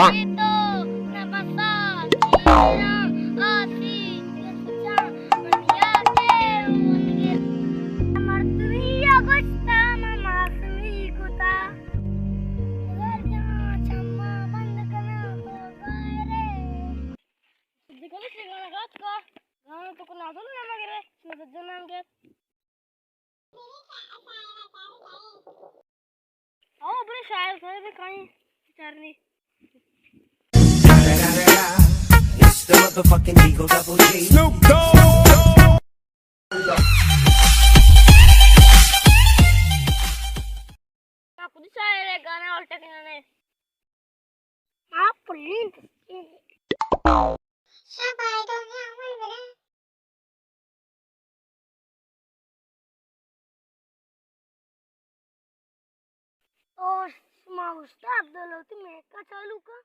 Dito, nabasa, silang, asik, kesejam, meniyake, unigit. Amartuya gusta, mama, semikuta. Raja, chama, bandakana, kogare. Dikali sigana gatka. Gana to kuna dun na magire, sinadjan get. Oh, bro, शायर थे भी कहीं चरनी It's the motherfucking Eagle Double G. Snoop Dogg. ना खुद शायर है गाना और टेक्निक आप प्लीज सब आई डोंट नो व्हाट और स्माउस आप दलो तुम्हें का चालू का